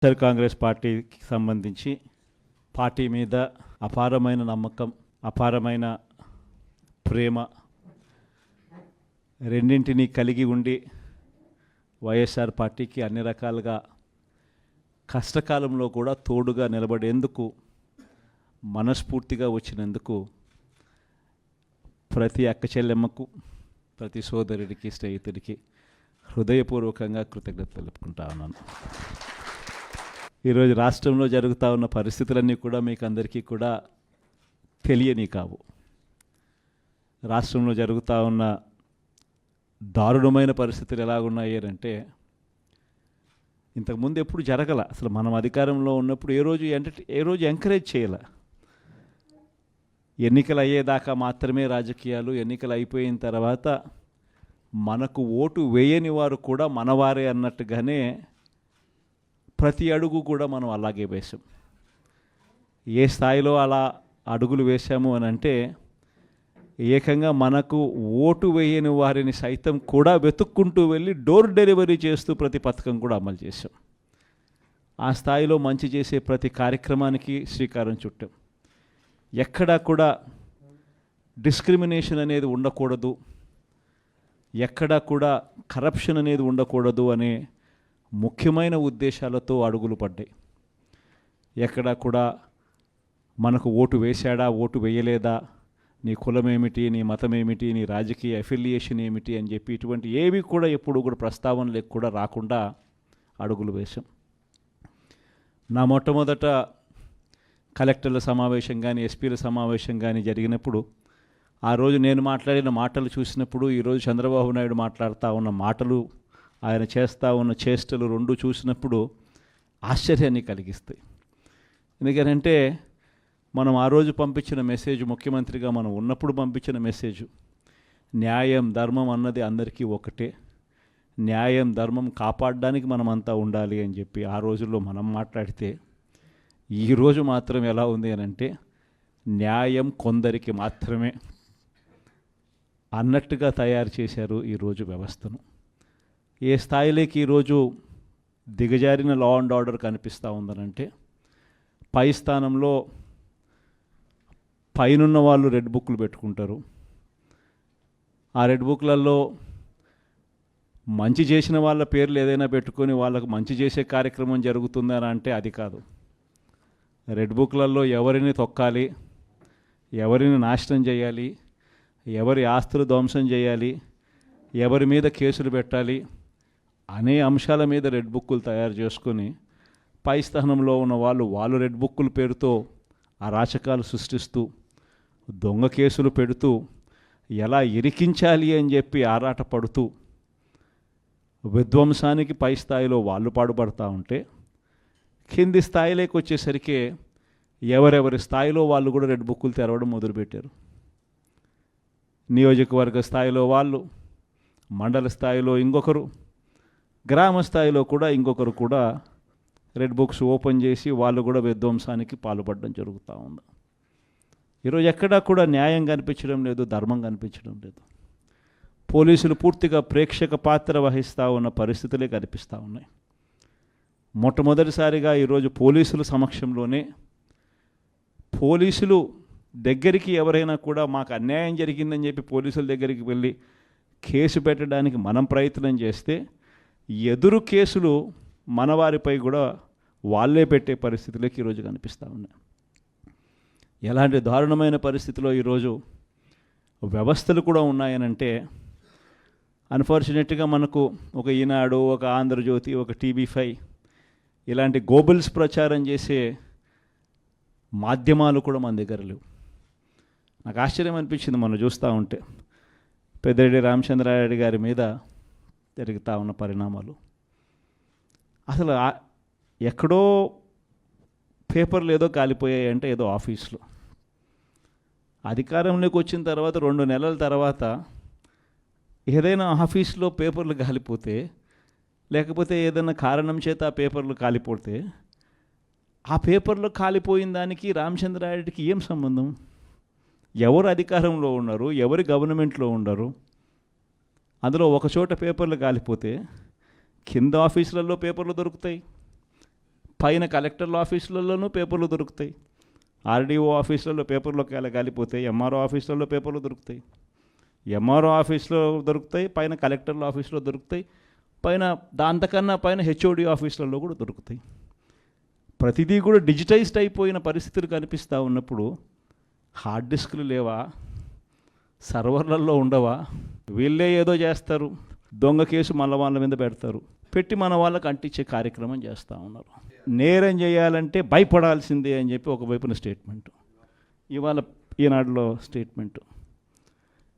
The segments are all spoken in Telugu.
కాంగ్రెస్ పార్టీకి సంబంధించి పార్టీ మీద అపారమైన నమ్మకం, అపారమైన ప్రేమ రెండింటినీ కలిగి ఉండి వైఎస్ఆర్ పార్టీకి అన్ని రకాలుగా కష్టకాలంలో కూడా తోడుగా నిలబడేందుకు మనస్ఫూర్తిగా వచ్చినందుకు ప్రతి అక్క చెల్లెమ్మకు, ప్రతి సోదరుడికి, స్నేహితుడికి హృదయపూర్వకంగా కృతజ్ఞతలు తెలుపుకుంటా ఉన్నాను. ఈరోజు రాష్ట్రంలో జరుగుతూ ఉన్న పరిస్థితులన్నీ కూడా మీకు అందరికీ కూడా తెలియని కావు. రాష్ట్రంలో జరుగుతూ ఉన్న దారుణమైన పరిస్థితులు ఎలాగున్నాయి అంటే ఇంతకుముందు ఎప్పుడు జరగల. అసలు మనం అధికారంలో ఉన్నప్పుడు ఏ రోజు ఎంకరేజ్ చేయాల. ఎన్నికలు అయ్యేదాకా మాత్రమే రాజకీయాలు, ఎన్నికలు అయిపోయిన తర్వాత మనకు ఓటు వేయని వారు కూడా మనవారే అన్నట్టుగానే ప్రతి అడుగు కూడా మనం అలాగే వేసాం. ఏ స్థాయిలో అలా అడుగులు వేసాము అని అంటే ఏకంగా మనకు ఓటు వేయని వారిని సైతం కూడా వెతుక్కుంటూ వెళ్ళి డోర్ డెలివరీ చేస్తూ ప్రతి పథకం కూడా అమలు చేసాం. ఆ స్థాయిలో మంచి చేసే ప్రతి కార్యక్రమానికి శ్రీకారం చుట్టాం. ఎక్కడా కూడా డిస్క్రిమినేషన్ అనేది ఉండకూడదు, ఎక్కడా కూడా కరప్షన్ అనేది ఉండకూడదు అనే ముఖ్యమైన ఉద్దేశాలతో అడుగులు పడ్డాయి. ఎక్కడా కూడా మనకు ఓటు వేశాడా, ఓటు వేయలేదా, నీ కులం ఏమిటి, నీ మతం ఏమిటి, నీ రాజకీయ అఫిలియేషన్ ఏమిటి అని చెప్పి ఇటువంటి ఏవి కూడా ఎప్పుడు కూడా ప్రస్తావనలకు కూడా రాకుండా అడుగులు వేశాం. నా మొట్టమొదట కలెక్టర్ల సమావేశం కానీ, ఎస్పీల సమావేశం కానీ జరిగినప్పుడు ఆ రోజు నేను మాట్లాడిన మాటలు చూసినప్పుడు ఈరోజు చంద్రబాబు నాయుడు మాట్లాడుతూ ఉన్న మాటలు, ఆయన చేస్తూ ఉన్న చేష్టలు రెండు చూసినప్పుడు ఆశ్చర్యాన్ని కలిగిస్తాయి. ఎందుకంటే మనం ఆ రోజు పంపించిన మెసేజ్, ముఖ్యమంత్రిగా మనం ఉన్నప్పుడు పంపించిన మెసేజ్, న్యాయం ధర్మం అన్నది అందరికీ ఒకటే, న్యాయం ధర్మం కాపాడడానికి మనమంతా ఉండాలి అని చెప్పి ఆ రోజుల్లో మనం మాట్లాడితే ఈరోజు మాత్రం ఎలా ఉంది అని అంటే న్యాయం కొందరికి మాత్రమే అన్నట్టుగా తయారు చేశారు ఈరోజు వ్యవస్థను. ఏ స్థాయిలోకి ఈరోజు దిగజారిన లా అండ్ ఆర్డర్ కనిపిస్తూ ఉందనంటే పై స్థానంలో పైనున్న వాళ్ళు రెడ్ బుక్లు పెట్టుకుంటారు. ఆ రెడ్ బుక్లలో మంచి చేసిన వాళ్ళ పేర్లు ఏదైనా పెట్టుకొని వాళ్ళకు మంచి చేసే కార్యక్రమం జరుగుతుందని అంటే అది కాదు. రెడ్ బుక్లలో ఎవరిని తొక్కాలి, ఎవరిని నాశనం చేయాలి, ఎవరి ఆస్తులు ధ్వంసం చేయాలి, ఎవరి మీద కేసులు పెట్టాలి అనే అంశాల మీద రెడ్ బుక్కులు తయారు చేసుకొని పై స్థానంలో ఉన్న వాళ్ళు రెడ్ బుక్కుల పేరుతో అరాచకాలు సృష్టిస్తూ దొంగ కేసులు పెడుతూ ఎలా ఇరికించాలి అని చెప్పి ఆరాటపడుతూ విధ్వంసానికి పై స్థాయిలో వాళ్ళు పాటుపడుతూ ఉంటే కింది స్థాయిలోకి వచ్చేసరికి ఎవరెవరి స్థాయిలో వాళ్ళు కూడా రెడ్ బుక్కులు తెరవడం మొదలుపెట్టారు. నియోజకవర్గ స్థాయిలో వాళ్ళు, మండల స్థాయిలో ఇంకొకరు, గ్రామ స్థాయిలో కూడా ఇంకొకరు కూడా రెడ్ బుక్స్ ఓపెన్ చేసి వాళ్ళు కూడా విధ్వంసానికి పాల్పడడం జరుగుతూ ఉంది. ఈరోజు ఎక్కడా కూడా న్యాయం కనిపించడం లేదు, ధర్మం కనిపించడం లేదు. పోలీసులు పూర్తిగా ప్రేక్షక పాత్ర వహిస్తూ ఉన్న పరిస్థితులే కనిపిస్తూ ఉన్నాయి. మొట్టమొదటిసారిగా ఈరోజు పోలీసుల సమక్షంలోనే పోలీసులు దగ్గరికి ఎవరైనా కూడా మాకు అన్యాయం జరిగిందని చెప్పి పోలీసుల దగ్గరికి వెళ్ళి కేసు పెట్టడానికి మనం ప్రయత్నం చేస్తే ఎదురు కేసులు మనవారిపై కూడా వాళ్ళే పెట్టే పరిస్థితులకి ఈరోజు కనిపిస్తూ ఉన్నాయి. ఎలాంటి దారుణమైన పరిస్థితిలో ఈరోజు వ్యవస్థలు కూడా ఉన్నాయనంటే అన్ఫార్చునేట్గా మనకు ఒక ఈనాడు, ఒక ఆంధ్రజ్యోతి, ఒక TV5 ఇలాంటి గోబుల్స్ ప్రచారం చేసే మాధ్యమాలు కూడా మన దగ్గర లేవు. నాకు ఆశ్చర్యం అనిపించింది మనం చూస్తూ ఉంటే పెద్దిరెడ్డి రామచంద్రారెడ్డి గారి మీద జరుగుతూ ఉన్న పరిణామాలు. అసలు ఎక్కడో పేపర్లు ఏదో కాలిపోయాయి అంటే ఏదో ఆఫీస్లో, అధికారంలోకి వచ్చిన తర్వాత 2 నెలల తర్వాత ఏదైనా ఆఫీస్లో పేపర్లు కాలిపోతే, లేకపోతే ఏదైనా కారణం చేత ఆ పేపర్లు కాలిపోతే ఆ పేపర్లో కాలిపోయిన దానికి రామచంద్రారెడ్డికి ఏం సంబంధం? ఎవరు అధికారంలో ఉన్నారు, ఎవరి గవర్నమెంట్లో ఉన్నారు? అందులో ఒక చోట పేపర్లు కాలిపోతే కింద ఆఫీసులలో పేపర్లు దొరుకుతాయి, పైన కలెక్టర్ల ఆఫీసులలోనూ పేపర్లు దొరుకుతాయి, ఆర్డీఓ ఆఫీసులలో పేపర్లో కాలిపోతాయి, ఎంఆర్ఓ ఆఫీసులలో పేపర్లు దొరుకుతాయి, ఎంఆర్ఓ ఆఫీస్లో దొరుకుతాయి, పైన కలెక్టర్ల ఆఫీసులో దొరుకుతాయి, పైన దాంతకన్నా పైన హెచ్ఓడి ఆఫీసులలో కూడా దొరుకుతాయి. ప్రతిదీ కూడా డిజిటైజ్డ్ అయిపోయిన పరిస్థితులు కనిపిస్తూ ఉన్నప్పుడు హార్డ్ డిస్క్లు లేవా, సర్వర్లలో ఉండవా? వీళ్ళే ఏదో చేస్తారు, దొంగ కేసు మళ్ళీ వాళ్ళ మీద పెడతారు, పెట్టి మన వాళ్ళకి అంటించే కార్యక్రమం చేస్తూ ఉన్నారు. నేరం చేయాలంటే భయపడాల్సిందే అని చెప్పి ఒకవైపున స్టేట్మెంటు, ఇవాళ ఈనాడులో స్టేట్మెంటు,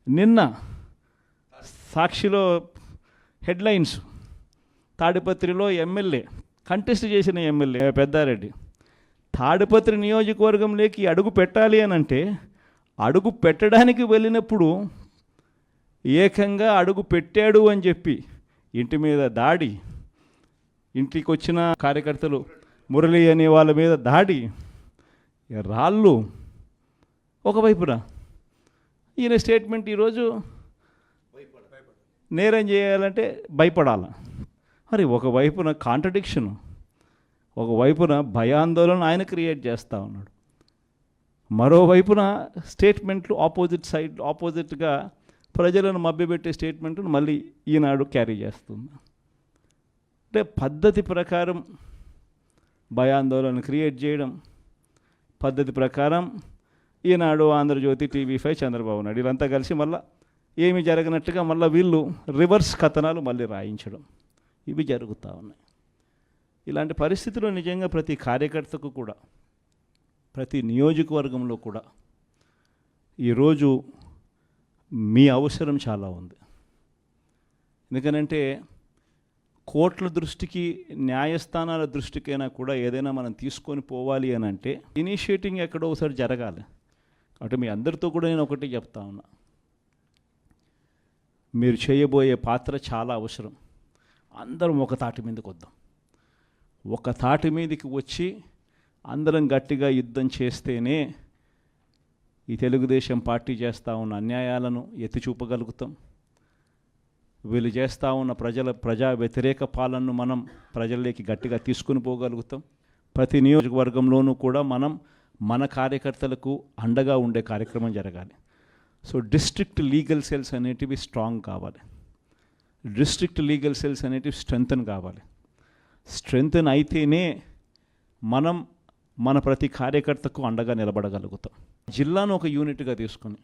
నిన్న సాక్షిలో హెడ్లైన్స్, తాడిపత్రిలో ఎమ్మెల్యే కంటెస్ట్ చేసిన ఎమ్మెల్యే పెద్దారెడ్డి తాడిపత్రి నియోజకవర్గంలోకి అడుగు పెట్టాలి అని అంటే అడుగు పెట్టడానికి వెళ్ళినప్పుడు ఏకంగా అడుగు పెట్టాడు అని చెప్పి ఇంటి మీద దాడి, ఇంటికి వచ్చిన కార్యకర్తలు మురళి అనే వాళ్ళ మీద దాడి, రాళ్ళు ఒకవైపున. ఈయన స్టేట్మెంట్ ఈరోజు నేరం చేయాలంటే భయపడాలి. మరి ఒకవైపున కాంట్రడిక్షన్, ఒకవైపున భయాందోళన ఆయన క్రియేట్ చేస్తూ ఉన్నాడు, మరోవైపున స్టేట్మెంట్లు ఆపోజిట్గా ప్రజలను మభ్యపెట్టే స్టేట్మెంట్ను మళ్ళీ ఈనాడు క్యారీ చేస్తుంది. అంటే పద్ధతి ప్రకారం భయాందోళన క్రియేట్ చేయడం, పద్ధతి ప్రకారం ఈనాడు, ఆంధ్రజ్యోతి, టీవీ5, చంద్రబాబు నాయుడు వీళ్ళంతా కలిసి మళ్ళీ ఏమి జరగనట్టుగా మళ్ళీ వీళ్ళు రివర్స్ కథనాలు మళ్ళీ రాయించడం, ఇవి జరుగుతూ ఉన్నాయి. ఇలాంటి పరిస్థితుల్లో నిజంగా ప్రతి కార్యకర్తకు కూడా, ప్రతి నియోజకవర్గంలో కూడా ఈరోజు మీ అవసరం చాలా ఉంది. ఎందుకనంటే కోర్టుల దృష్టికి, న్యాయస్థానాల దృష్టికైనా కూడా ఏదైనా మనం తీసుకొని పోవాలి అని అంటే ఇనిషియేటింగ్ ఎక్కడో ఒకసారి జరగాలి. కాబట్టి మీ అందరితో కూడా నేను ఒకటి చెప్తా ఉన్నా, మీరు చేయబోయే పాత్ర చాలా అవసరం. అందరం ఒక తాటి మీదకి వద్దాం, ఒక తాటి మీదకి వచ్చి అందరం గట్టిగా యుద్ధం చేస్తేనే ఈ తెలుగుదేశం పార్టీ చేస్తూ ఉన్న అన్యాయాలను ఎత్తి చూపగలుగుతాం. వీళ్ళు చేస్తూ ఉన్న ప్రజా వ్యతిరేక పాలనను మనం ప్రజల్లోకి గట్టిగా తీసుకుని పోగలుగుతాం. ప్రతి నియోజకవర్గంలోనూ కూడా మనం మన కార్యకర్తలకు అండగా ఉండే కార్యక్రమం జరగాలి. సో డిస్ట్రిక్ట్ లీగల్ సెల్స్ అనేటివి స్ట్రాంగ్ కావాలి, డిస్ట్రిక్ట్ లీగల్ సెల్స్ అనేటివి స్ట్రెంగ్తన్ కావాలి. స్ట్రెంగ్తన్ అయితేనే మనం మన ప్రతి కార్యకర్తకు అండగా నిలబడగలుగుతాం. జిల్లాను ఒక యూనిట్గా తీసుకొని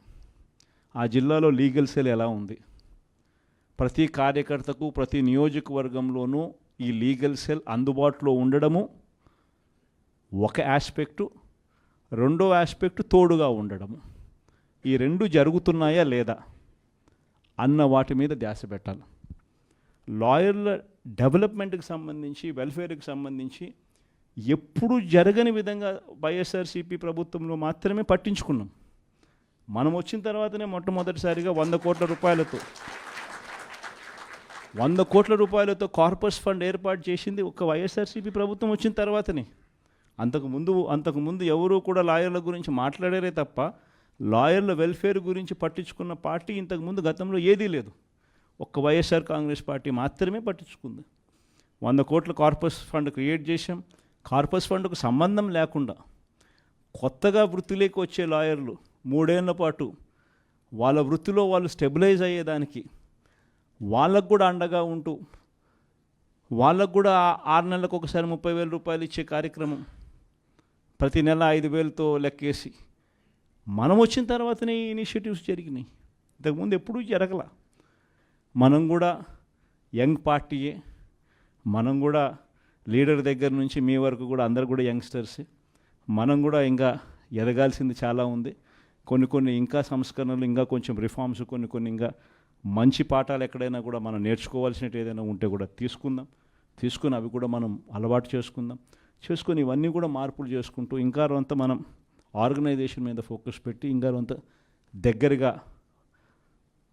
ఆ జిల్లాలో లీగల్ సెల్ ఎలా ఉంది, ప్రతి కార్యకర్తకు ప్రతి నియోజకవర్గంలోనూ ఈ లీగల్ సెల్ అందుబాటులో ఉండడము ఒక ఆస్పెక్టు, రెండో ఆస్పెక్టు తోడుగా ఉండడము. ఈ రెండు జరుగుతున్నాయా లేదా అన్న వాటి మీద ధ్యాస పెట్టాలి. లాయర్ల డెవలప్మెంట్కి సంబంధించి, వెల్ఫేర్కి సంబంధించి ఎప్పుడు జరగని విధంగా వైఎస్ఆర్సీపీ ప్రభుత్వంలో మాత్రమే పట్టించుకున్నాం. మనం వచ్చిన తర్వాతనే మొట్టమొదటిసారిగా 100 కోట్ల రూపాయలతో కార్పస్ ఫండ్ ఏర్పాటు చేసింది ఒక వైఎస్ఆర్సీపీ ప్రభుత్వం వచ్చిన తర్వాతనే. అంతకుముందు ఎవరూ కూడా లాయర్ల గురించి మాట్లాడారే తప్ప లాయర్ల వెల్ఫేర్ గురించి పట్టించుకున్న పార్టీ ఇంతకుముందు గతంలో ఏదీ లేదు. ఒక్క వైఎస్ఆర్ కాంగ్రెస్ పార్టీ మాత్రమే పట్టించుకుంది. 100 కోట్ల కార్పస్ ఫండ్ క్రియేట్ చేశాం. కార్పస్ ఫండ్కు సంబంధం లేకుండా కొత్తగా వృత్తిలోకి వచ్చే లాయర్లు 3 ఏళ్ల పాటు వాళ్ళ వృత్తిలో వాళ్ళు స్టెబిలైజ్ అయ్యేదానికి వాళ్ళకు కూడా అండగా ఉంటూ, వాళ్ళకు కూడా 6 నెలలకు ఒకసారి 30,000 రూపాయలు ఇచ్చే కార్యక్రమం, ప్రతి నెల 5,000తో లెక్కేసి మనం వచ్చిన తర్వాతనే ఈ ఇనిషియేటివ్స్ జరిగినాయి. ఇంతకుముందు ఎప్పుడూ జరగల. మనం కూడా యంగ్ పార్టీయే, మనం కూడా లీడర్ దగ్గర నుంచి మీ వరకు కూడా అందరు కూడా యంగ్స్టర్సే. మనం కూడా ఇంకా ఎదగాల్సింది చాలా ఉంది. కొన్ని ఇంకా సంస్కరణలు, ఇంకా కొంచెం రిఫార్మ్స్, కొన్ని ఇంకా మంచి పాఠాలు ఎక్కడైనా కూడా మనం నేర్చుకోవాల్సినట్టు ఏదైనా ఉంటే కూడా తీసుకుని అవి కూడా మనం అలవాటు చేసుకొని ఇవన్నీ కూడా మార్పులు చేసుకుంటూ ఇంకా కొంత మనం ఆర్గనైజేషన్ మీద ఫోకస్ పెట్టి ఇంకా కొంత దగ్గరగా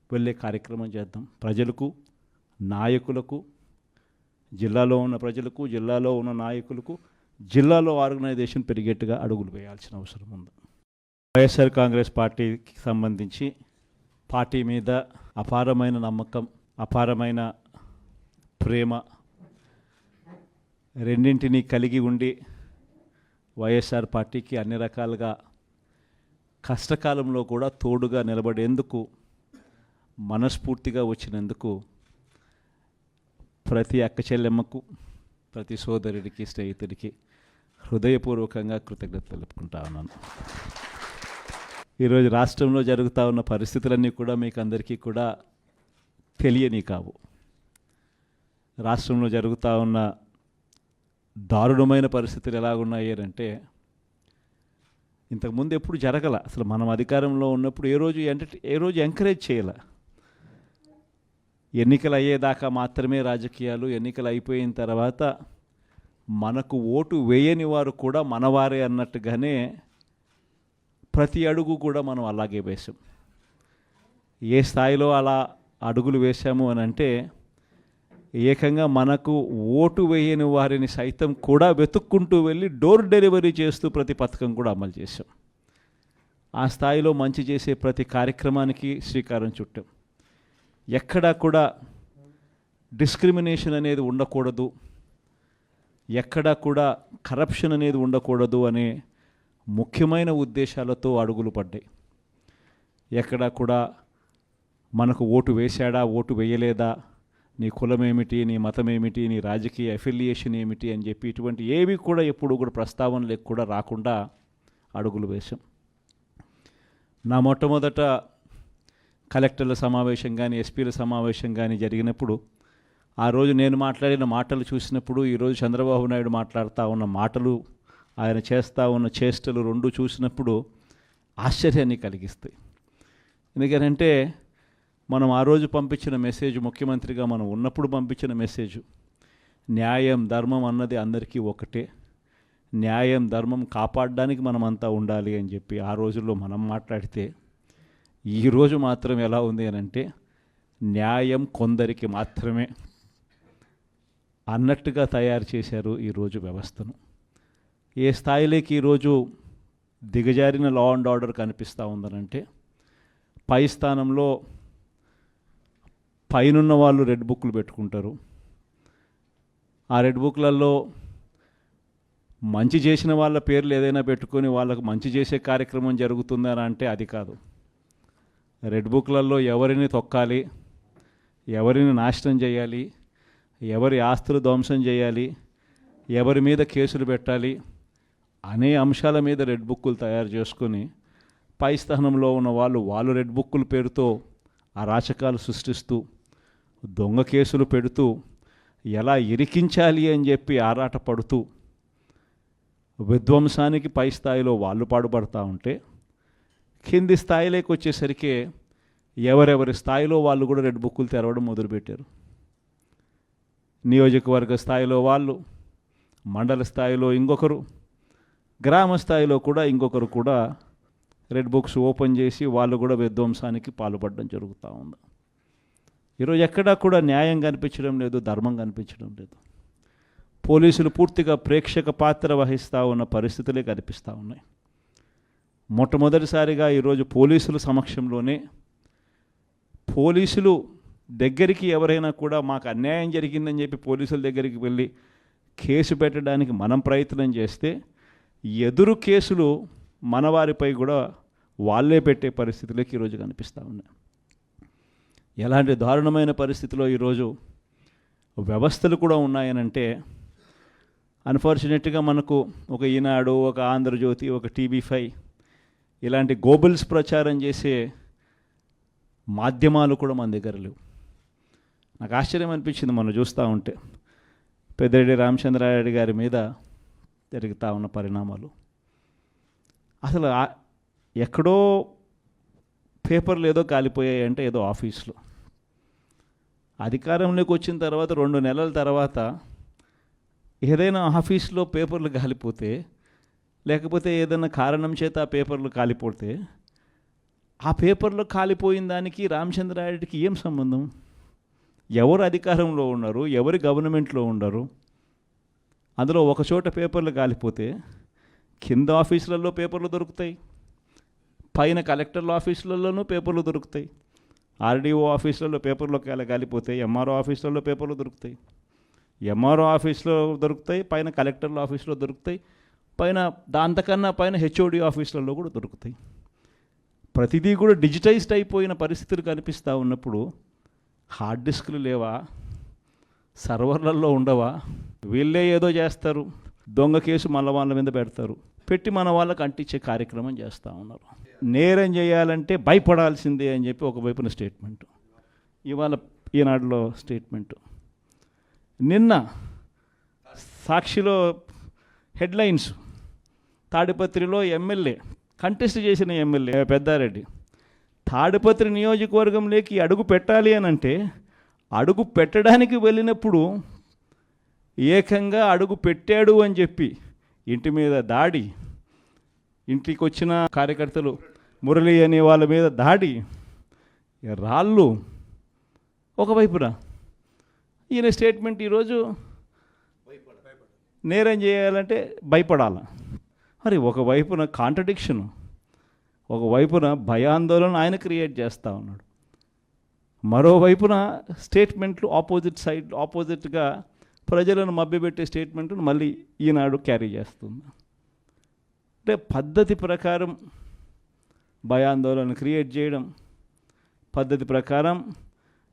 వెళ్ళే కార్యక్రమం చేద్దాం. ప్రజలకు, నాయకులకు, జిల్లాలో ఉన్న ప్రజలకు, జిల్లాలో ఉన్న నాయకులకు, జిల్లాలో ఆర్గనైజేషన్ పెరిగేట్టుగా అడుగులు వేయాల్సిన అవసరం ఉంది. వైఎస్ఆర్ కాంగ్రెస్ పార్టీకి సంబంధించి పార్టీ మీద అపారమైన నమ్మకం, అపారమైన ప్రేమ రెండింటినీ కలిగి ఉండి వైఎస్ఆర్ పార్టీకి అన్ని రకాలుగా కష్టకాలంలో కూడా తోడుగా నిలబడేందుకు మనస్ఫూర్తిగా వచ్చినందుకు ప్రతి అక్క చెల్లెమ్మకు, ప్రతి సోదరుడికి, స్నేహితుడికి హృదయపూర్వకంగా కృతజ్ఞత తెలుపుకుంటా ఉన్నాను. ఈరోజు రాష్ట్రంలో జరుగుతూ ఉన్న పరిస్థితులన్నీ కూడా మీకు అందరికీ కూడా తెలియని కావు. రాష్ట్రంలో జరుగుతూ ఉన్న దారుణమైన పరిస్థితులు ఎలాగున్నాయి అంటే ఇంతకుముందు ఎప్పుడు జరగల. అసలు మనం అధికారంలో ఉన్నప్పుడు ఏ రోజు ఎంకరేజ్ చేయాల. ఎన్నికలు అయ్యేదాకా మాత్రమే రాజకీయాలు, ఎన్నికలు అయిపోయిన తర్వాత మనకు ఓటు వేయని వారు కూడా మనవారే అన్నట్టుగానే ప్రతి అడుగు కూడా మనం అలాగే వేసాం. ఏ స్థాయిలో అలా అడుగులు వేశాము అని అంటే ఏకంగా మనకు ఓటు వేయని వారిని సైతం కూడా వెతుక్కుంటూ వెళ్ళి డోర్ డెలివరీ చేస్తూ ప్రతి పథకం కూడా అమలు చేశాం. ఆ స్థాయిలో మంచి చేసే ప్రతి కార్యక్రమానికి శ్రీకారం చుట్టాం. ఎక్కడా కూడా డిస్క్రిమినేషన్ అనేది ఉండకూడదు, ఎక్కడా కూడా కరప్షన్ అనేది ఉండకూడదు అనే ముఖ్యమైన ఉద్దేశాలతో అడుగులు పడ్డాయి. ఎక్కడా కూడా మనకు ఓటు వేశాడా, ఓటు వేయలేదా, నీ కులం ఏమిటి, నీ మతం ఏమిటి, నీ రాజకీయ అఫిలియేషన్ ఏమిటి అని చెప్పి ఇటువంటి ఏవి కూడా ఎప్పుడు కూడా ప్రస్తావనలకు కూడా రాకుండా అడుగులు వేశాం. నా మొట్టమొదట కలెక్టర్ల సమావేశం కానీ, ఎస్పీల సమావేశం కానీ జరిగినప్పుడు ఆ రోజు నేను మాట్లాడిన మాటలు చూసినప్పుడు, ఈరోజు చంద్రబాబు నాయుడు మాట్లాడుతూ ఉన్న మాటలు, ఆయన చేస్తూ ఉన్న చేష్టలు రెండు చూసినప్పుడు ఆశ్చర్యాన్ని కలిగిస్తాయి. ఎందుకంటే మనం ఆ రోజు పంపించిన మెసేజ్, ముఖ్యమంత్రిగా మనం ఉన్నప్పుడు పంపించిన మెసేజ్, న్యాయం ధర్మం అన్నది అందరికీ ఒకటే, న్యాయం ధర్మం కాపాడడానికి మనమంతా ఉండాలి అని చెప్పి ఆ రోజుల్లో మనం మాట్లాడితే, ఈరోజు మాత్రం ఎలా ఉంది అని అంటే న్యాయం కొందరికి మాత్రమే అన్నట్టుగా తయారు చేశారు ఈరోజు వ్యవస్థను. ఏ స్థాయిలోకి ఈరోజు దిగజారిన లా అండ్ ఆర్డర్ కనిపిస్తూ ఉందనంటే, పై స్థానంలో పైనున్న వాళ్ళు రెడ్ బుక్లు పెట్టుకుంటారు. ఆ రెడ్ బుక్లలో మంచి చేసిన వాళ్ళ పేర్లు ఏదైనా పెట్టుకొని వాళ్ళకు మంచి చేసే కార్యక్రమం జరుగుతుందని అంటే అది కాదు. రెడ్ బుక్లలో ఎవరిని తొక్కాలి, ఎవరిని నాశనం చేయాలి, ఎవరి ఆస్తులు ధ్వంసం చేయాలి, ఎవరి మీద కేసులు పెట్టాలి అనే అంశాల మీద రెడ్ బుక్కులు తయారు చేసుకొని పై స్థానంలో ఉన్న వాళ్ళు రెడ్ బుక్కుల పేరుతో అరాచకాలు సృష్టిస్తూ, దొంగ కేసులు పెడుతూ, ఎలా ఇరికించాలి అని చెప్పి ఆరాట పడుతూ విధ్వంసానికి పై స్థాయిలో వాళ్ళు పాటుపడుతూ ఉంటే, కింది స్థాయిలోకి వచ్చేసరికి ఎవరెవరి స్థాయిలో వాళ్ళు కూడా రెడ్ బుక్కులు తెరవడం మొదలుపెట్టారు. నియోజకవర్గ స్థాయిలో వాళ్ళు, మండల స్థాయిలో ఇంకొకరు, గ్రామ స్థాయిలో కూడా ఇంకొకరు కూడా రెడ్ బుక్స్ ఓపెన్ చేసి వాళ్ళు కూడా విధ్వంసానికి పాల్పడడం జరుగుతూ ఉంది. ఈరోజు ఎక్కడా కూడా న్యాయం కనిపించడం లేదు, ధర్మం కనిపించడం లేదు. పోలీసులు పూర్తిగా ప్రేక్షక పాత్ర వహిస్తూ ఉన్న పరిస్థితులే కనిపిస్తూ ఉన్నాయి. మొట్టమొదటిసారిగా ఈరోజు పోలీసుల సమక్షంలోనే, పోలీసులు దగ్గరికి ఎవరైనా కూడా మాకు అన్యాయం జరిగిందని చెప్పి పోలీసుల దగ్గరికి వెళ్ళి కేసు పెట్టడానికి మనం ప్రయత్నం చేస్తే, ఎదురు కేసులు మనవారిపై కూడా వాళ్ళే పెట్టే పరిస్థితులకి ఈరోజు కనిపిస్తూ ఉన్నాయి. ఎలాంటి దారుణమైన పరిస్థితిలో ఈరోజు వ్యవస్థలు కూడా ఉన్నాయనంటే, అన్ఫార్చునేట్గా మనకు ఒక ఈనాడు, ఒక ఆంధ్రజ్యోతి, ఒక TV5 ఇలాంటి గోబుల్స్ ప్రచారం చేసే మాధ్యమాలు కూడా మన దగ్గర లేవు. నాకు ఆశ్చర్యం అనిపించింది మనం చూస్తూ ఉంటే, పెద్దిరెడ్డి రామచంద్రారెడ్డి గారి మీద జరుగుతూ ఉన్న పరిణామాలు. అసలు ఎక్కడో పేపర్లు ఏదో కాలిపోయాయి అంటే ఏదో ఆఫీస్లో, అధికారంలోకి వచ్చిన తర్వాత 2 నెలల తర్వాత ఏదైనా ఆఫీస్లో పేపర్లు కాలిపోతే, లేకపోతే ఏదైనా కారణం చేత ఆ పేపర్లు కాలిపోతే, ఆ పేపర్లో కాలిపోయిన దానికి రామచంద్రారెడ్డికి ఏం సంబంధం? ఎవరు అధికారంలో ఉన్నారు, ఎవరి గవర్నమెంట్లో ఉన్నారు? అందులో ఒక చోట పేపర్లు కాలిపోతే కింద ఆఫీసులలో పేపర్లు దొరుకుతాయి, పైన కలెక్టర్ల ఆఫీసులలోనూ పేపర్లు దొరుకుతాయి, ఆర్డీఓ ఆఫీసులలో పేపర్లో కాలిపోతాయి, ఎంఆర్ఓ ఆఫీసులలో పేపర్లు దొరుకుతాయి. ఎంఆర్ఓ ఆఫీస్లో దొరుకుతాయి, పైన కలెక్టర్ల ఆఫీస్లో దొరుకుతాయి, పైన అంతకన్నా పైన హెచ్ఓడి ఆఫీసులలో కూడా దొరుకుతాయి. ప్రతిదీ కూడా డిజిటైజ్డ్ అయిపోయిన పరిస్థితులు కనిపిస్తూ ఉన్నప్పుడు హార్డ్ డిస్క్లు లేవా, సర్వర్లలో ఉండవా? వీళ్ళే ఏదో చేస్తారు, దొంగ కేసు మళ్ళీ వాళ్ళ మీద పెడతారు, పెట్టి మన వాళ్ళకి అంటించే కార్యక్రమం చేస్తూ ఉన్నారు. నేరం చేయాలంటే భయపడాల్సిందే అని చెప్పి ఒకవైపున స్టేట్మెంటు, ఇవాళ ఈనాడులో స్టేట్మెంటు, నిన్న సాక్షిలో హెడ్లైన్స్, తాడిపత్రిలో ఎమ్మెల్యే కంటెస్ట్ చేసిన ఎమ్మెల్యే పెద్దారెడ్డి తాడిపత్రి నియోజకవర్గంలోకి అడుగు పెట్టాలి అని అంటే అడుగు పెట్టడానికి వెళ్ళినప్పుడు ఏకంగా అడుగు పెట్టాడు అని చెప్పి ఇంటి మీద దాడి, ఇంటికి వచ్చిన కార్యకర్తలు మురళి అనే వాళ్ళ మీద దాడి, రాళ్ళు ఒకవైపున. ఈయన స్టేట్మెంట్ ఈరోజు నేరం చేయాలంటే భయపడాల. మరి ఒకవైపున కాంట్రడిక్షన్, ఒకవైపున భయాందోళన ఆయన క్రియేట్ చేస్తూ ఉన్నాడు, మరోవైపున స్టేట్మెంట్లు ఆపోజిట్గా ప్రజలను మభ్యపెట్టే స్టేట్మెంట్ను మళ్ళీ ఈనాడు క్యారీ చేస్తుంది. అంటే పద్ధతి ప్రకారం భయాందోళన క్రియేట్ చేయడం, పద్ధతి ప్రకారం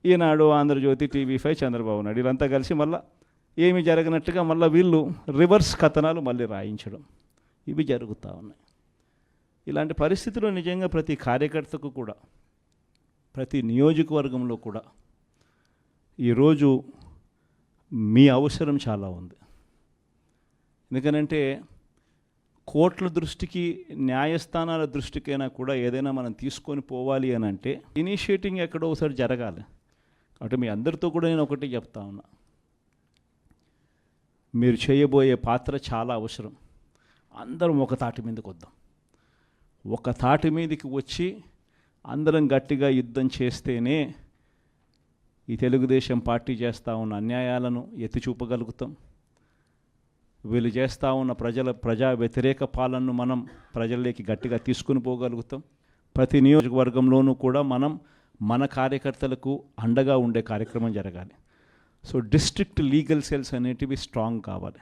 ఈనాడు, ఆంధ్రజ్యోతి, టీవీ5, చంద్రబాబు నాయుడు వీళ్ళంతా కలిసి మళ్ళీ ఏమి జరగనట్టుగా మళ్ళీ వీళ్ళు రివర్స్ కథనాలు మళ్ళీ రాయించడం, ఇవి జరుగుతూ ఉన్నాయి. ఇలాంటి పరిస్థితుల్లో నిజంగా ప్రతి కార్యకర్తకు కూడా, ప్రతి నియోజకవర్గంలో కూడా ఈరోజు మీ అవసరం చాలా ఉంది. ఎందుకనంటే కోర్టుల దృష్టికి, న్యాయస్థానాల దృష్టికైనా కూడా ఏదైనా మనం తీసుకొని పోవాలి అని అంటే ఇనిషియేటింగ్ ఎక్కడో ఒకసారి జరగాలి. కాబట్టి మీ అందరితో కూడా నేను ఒకటి చెప్తా ఉన్నా, మీరు చేయబోయే పాత్ర చాలా అవసరం. అందరం ఒక తాటి మీదకి వద్దాం. ఒక తాటి మీదకి వచ్చి అందరం గట్టిగా యుద్ధం చేస్తేనే ఈ తెలుగుదేశం పార్టీ చేస్తూ ఉన్న అన్యాయాలను ఎత్తి చూపగలుగుతాం. వీళ్ళు చేస్తూ ఉన్న ప్రజా వ్యతిరేక పాలనను మనం ప్రజల్లోకి గట్టిగా తీసుకుని పోగలుగుతాం. ప్రతి నియోజకవర్గంలోనూ కూడా మనం మన కార్యకర్తలకు అండగా ఉండే కార్యక్రమం జరగాలి. సో డిస్ట్రిక్ట్ లీగల్ సెల్స్ అనేటివి స్ట్రాంగ్ కావాలి,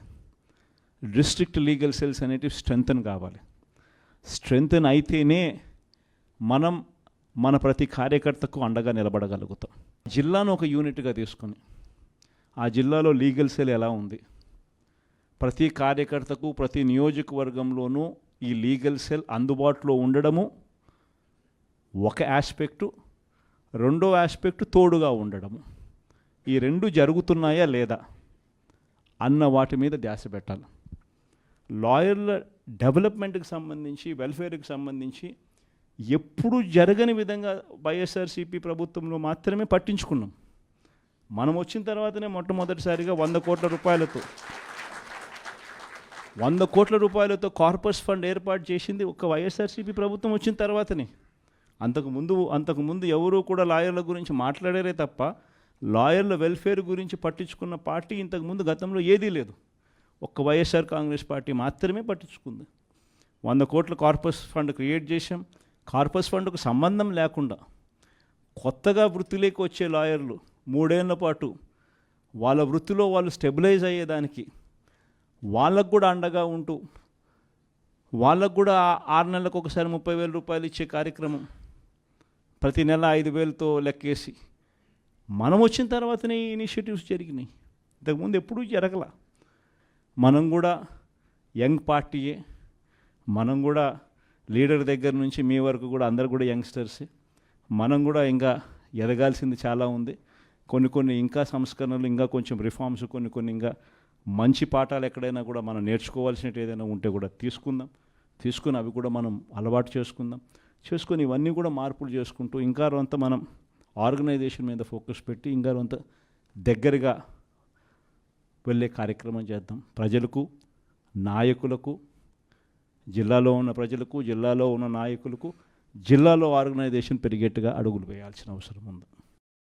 డిస్ట్రిక్ట్ లీగల్ సెల్స్ అనేటివి స్ట్రెంగ్తన్ కావాలి. స్ట్రెంగ్తన్ అయితేనే మనం మన ప్రతి కార్యకర్తకు అండగా నిలబడగలుగుతాం. జిల్లాను ఒక యూనిట్గా తీసుకొని ఆ జిల్లాలో లీగల్ సెల్ ఎలా ఉంది, ప్రతి కార్యకర్తకు ప్రతి నియోజకవర్గంలోనూ ఈ లీగల్ సెల్ అందుబాటులో ఉండడము ఒక ఆస్పెక్టు, రెండో ఆస్పెక్టు తోడుగా ఉండడము. ఈ రెండు జరుగుతున్నాయా లేదా అన్న వాటి మీద ధ్యాస పెట్టాలి. లాయర్ల డెవలప్మెంట్కి సంబంధించి, వెల్ఫేర్కి సంబంధించి ఎప్పుడు జరగని విధంగా వైఎస్ఆర్సీపీ ప్రభుత్వంలో మాత్రమే పట్టించుకున్నాం. మనం వచ్చిన తర్వాతనే మొట్టమొదటిసారిగా 100 కోట్ల రూపాయలతో కార్పస్ ఫండ్ ఏర్పాటు చేసింది ఒక వైఎస్ఆర్సీపీ ప్రభుత్వం వచ్చిన తర్వాతనే. అంతకుముందు ఎవరూ కూడా లాయర్ల గురించి మాట్లాడారే తప్ప లాయర్ల వెల్ఫేర్ గురించి పట్టించుకున్న పార్టీ ఇంతకుముందు గతంలో ఏదీ లేదు. ఒక్క వైఎస్ఆర్ కాంగ్రెస్ పార్టీ మాత్రమే పట్టించుకుంది. 100 కోట్ల కార్పస్ ఫండ్ క్రియేట్ చేశాం. కార్పస్ ఫండ్కు సంబంధం లేకుండా కొత్తగా వృత్తిలోకి వచ్చే లాయర్లు 3 ఏళ్ల పాటు వాళ్ళ వృత్తిలో వాళ్ళు స్టెబిలైజ్ అయ్యేదానికి వాళ్ళకు కూడా అండగా ఉంటూ, వాళ్ళకు కూడా 6 నెలలకు ఒకసారి 30,000 రూపాయలు ఇచ్చే కార్యక్రమం, ప్రతి నెల 5,000తో లెక్కేసి మనం వచ్చిన తర్వాతనే ఈ ఇనిషియేటివ్స్ జరిగినాయి. ఇంతకుముందు ఎప్పుడూ జరగల. మనం కూడా యంగ్ పార్టీయే, మనం కూడా లీడర్ దగ్గర నుంచి మీ వరకు కూడా అందరు కూడా యంగ్స్టర్సే. మనం కూడా ఇంకా ఎదగాల్సింది చాలా ఉంది. కొన్ని ఇంకా సంస్కరణలు, ఇంకా కొంచెం రిఫార్మ్స్, కొన్ని ఇంకా మంచి పాఠాలు ఎక్కడైనా కూడా మనం నేర్చుకోవాల్సినట్టు ఏదైనా ఉంటే కూడా తీసుకుని అవి కూడా మనం అలవాటు చేసుకొని ఇవన్నీ కూడా మార్పులు చేసుకుంటూ ఇంకా కొంత మనం ఆర్గనైజేషన్ మీద ఫోకస్ పెట్టి ఇంకా కొంత దగ్గరగా వెళ్ళే కార్యక్రమం చేద్దాం. ప్రజలకు, నాయకులకు, జిల్లాలో ఉన్న ప్రజలకు, జిల్లాలో ఉన్న నాయకులకు, జిల్లాలో ఆర్గనైజేషన్ పెరిగేట్టుగా అడుగులు వేయాల్సిన అవసరం ఉంది.